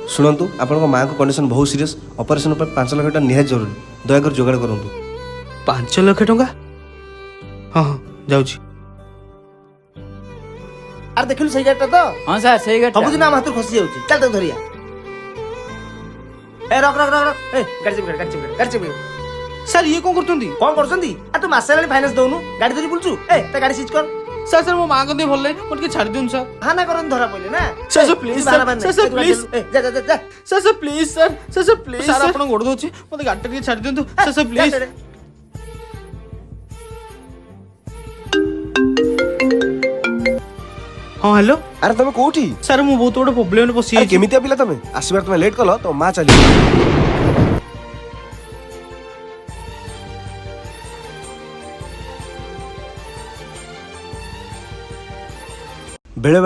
शुणु आपण माँ को कंडीशन बहुत सीरियस ऑपरेशन पर 5 लाख टका निहाय जरूरी दयाकर जोगाड़ करूँ 5 लाख टंका हाँ हाँ जाऊँगी अरे देखिलु सही गाड़ी तो हाँ सर सही गाड़ी सबुदिन आम हाथ खसी जाऊँ चल तक धरिया ए रख रख रख रख ए गाड़ी चेक गाड़ी चेक गाड़ी चेक सर ये कौन करते कौन करछंती आ तू मासे वाली फाइनेंस दउनु गाड़ी धरी बुलचु ए ते गाड़ी सीज कर सर सर मो माँ को दे भल मोर के छाड़ दिउन सर हां ना करन धरा पहिले ना sir sir please sir please ए जा जा जा sir please sir please sir आपण गोड़ दोछि मते गाड़ी के छाड़ दिउन सर प्लीज हाँ हेलो अरे तुम कोठी सर मु बहुत बड़ प्रॉब्लम में फसी अरे केमितिया पिला तुम आसबार तुम लेट कल तो माँ चली बेले